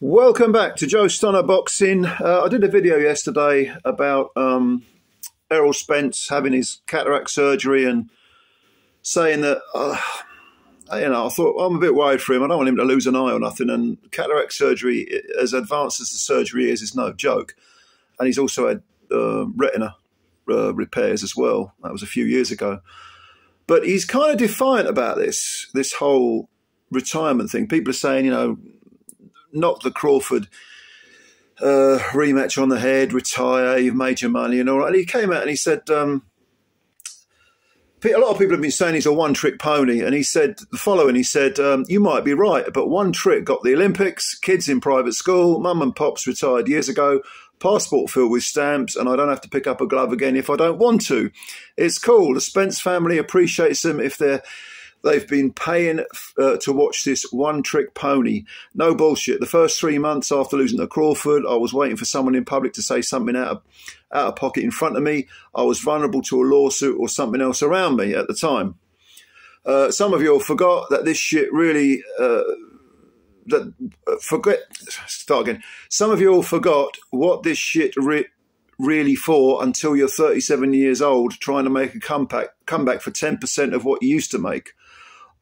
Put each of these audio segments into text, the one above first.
Welcome back to Joe Stunner Boxing. I did a video yesterday about Errol Spence having his cataract surgery and saying that, I thought I'm a bit worried for him. I don't want him to lose an eye or nothing. And cataract surgery, as advanced as the surgery is no joke. And he's also had retina repairs as well. That was a few years ago. But he's kind of defiant about this whole retirement thing. People are saying, knock the Crawford rematch on the head, retire, you've made your money and all right. And he came out and he said, a lot of people have been saying he's a one-trick pony. And he said the following, he said, you might be right, but one trick got the Olympics, kids in private school, mum and pops retired years ago, passport filled with stamps, and I don't have to pick up a glove again if I don't want to. It's cool. The Spence family appreciates them if they've been paying to watch this one-trick pony. No bullshit. The first 3 months after losing to Crawford, I was waiting for someone in public to say something out of pocket in front of me. I was vulnerable to a lawsuit or something else around me at the time. Some of you all forgot that this shit really... Some of you all forgot what this shit really for until you're 37 years old trying to make a comeback for 10% of what you used to make.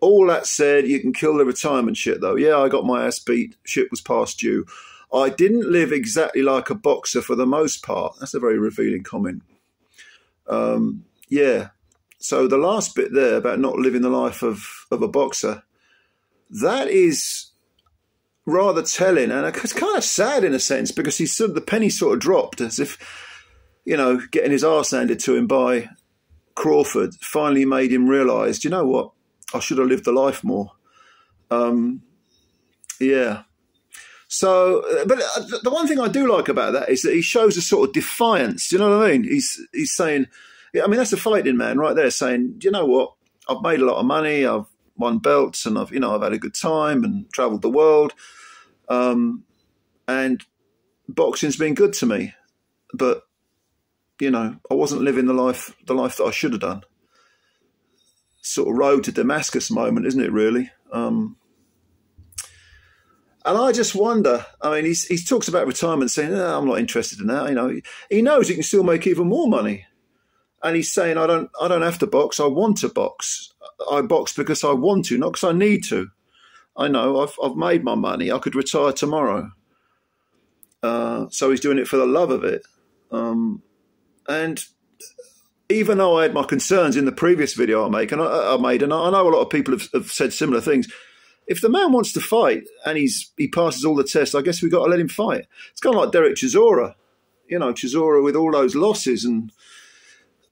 All that said, you can kill the retirement shit, though. Yeah, I got my ass beat. Shit was past due. I didn't live exactly like a boxer for the most part. That's a very revealing comment. Yeah. So the last bit there about not living the life of a boxer, that is rather telling. And it's kind of sad in a sense because the penny sort of dropped as if, getting his arse handed to him by Crawford finally made him realise, do you know what? I should have lived the life more. Yeah. So, but the one thing I do like about that is that he shows a sort of defiance. Do you know what I mean? He's saying, that's a fighting man right there saying, do you know what? I've made a lot of money. I've won belts and I've had a good time and travelled the world. And boxing's been good to me, but, I wasn't living the life that I should have done. Sort of road to Damascus moment, isn't it, really? And I just wonder, he talks about retirement saying, I'm not interested in that. He knows he can still make even more money. And he's saying, I don't have to box. I want to box. I box because I want to, not because I need to. I know I've made my money. I could retire tomorrow. So he's doing it for the love of it. And even though I had my concerns in the previous video I made, and I know a lot of people have said similar things. If the man wants to fight and he passes all the tests, I guess we've got to let him fight. It's kind of like Derek Chisora. Chisora with all those losses, and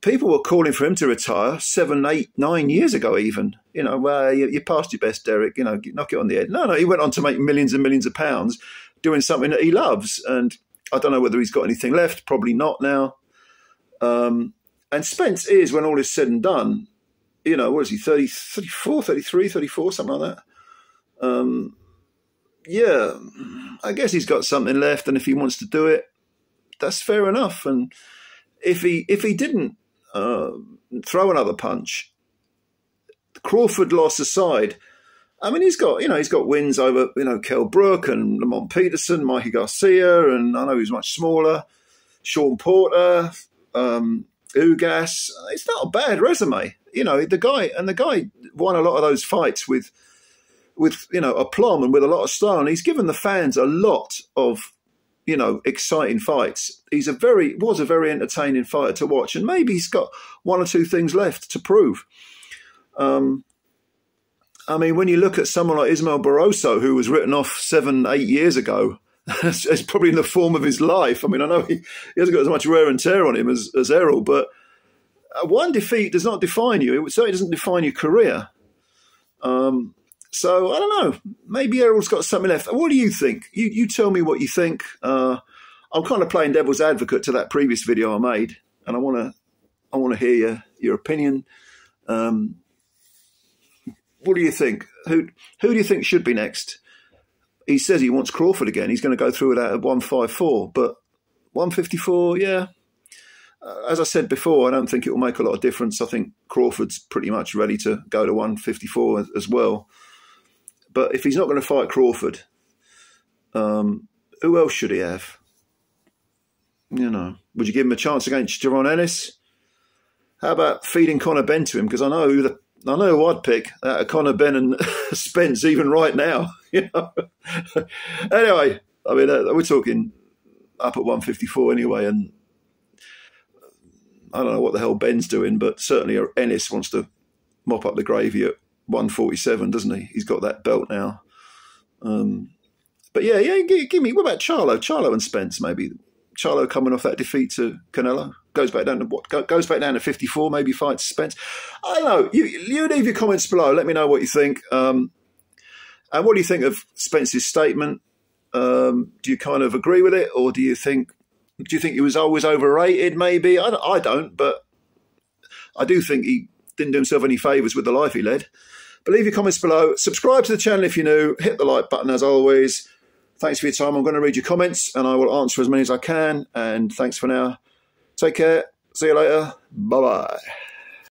people were calling for him to retire 7, 8, 9 years ago even. Well, you passed your best, Derek, knock it on the head. No, he went on to make millions and millions of pounds doing something that he loves. And I don't know whether he's got anything left, probably not now. And Spence is, when all is said and done, what is he, 34, 33, 34, something like that. Yeah, I guess he's got something left, and if he wants to do it, that's fair enough. And if he didn't throw another punch, the Crawford loss aside, he's got wins over, Kell Brook and Lamont Peterson, Mikey Garcia, and I know he's much smaller, Sean Porter, Ugas. It's not a bad resume. The guy won a lot of those fights with aplomb and with a lot of style, and he's given the fans a lot of exciting fights. Was a very entertaining fighter to watch, and maybe he's got one or two things left to prove. When you look at someone like Ismael Barroso, who was written off 7, 8 years ago, as probably in the form of his life. I know he hasn't got as much wear and tear on him as Errol, but one defeat does not define you. It certainly doesn't define your career. So I don't know. Maybe Errol's got something left. What do you think? You tell me what you think. I'm kind of playing devil's advocate to that previous video I made, and I want to hear your opinion. What do you think? Who do you think should be next? He says he wants Crawford again. He's going to go through with that at 154, but 154, yeah. As I said before, I don't think it will make a lot of difference. I think Crawford's pretty much ready to go to 154 as well. But if he's not going to fight Crawford, Who else should he have? You know, would you give him a chance against Jaron Ennis? How about feeding Conor Benn to him? Because I know who I'd pick out of Conor Benn and Spence even right now. You know. Anyway, I mean, we're talking up at 154 anyway, and I don't know what the hell Ben's doing, but certainly Ennis wants to mop up the gravy at 147, doesn't he? He's got that belt now. But yeah, give me. What about Charlo? Charlo and Spence, maybe. Charlo coming off that defeat to Canelo goes back down to what? Goes back down to 54. Maybe fights Spence. I don't know. You leave your comments below. Let me know what you think. And what do you think of Spence's statement? Do you kind of agree with it, or do you think he was always overrated? Maybe I don't, but I do think he didn't do himself any favours with the life he led. But leave your comments below. Subscribe to the channel if you're new. Hit the like button as always. Thanks for your time. I'm going to read your comments and I will answer as many as I can. And thanks for now. Take care. See you later. Bye-bye.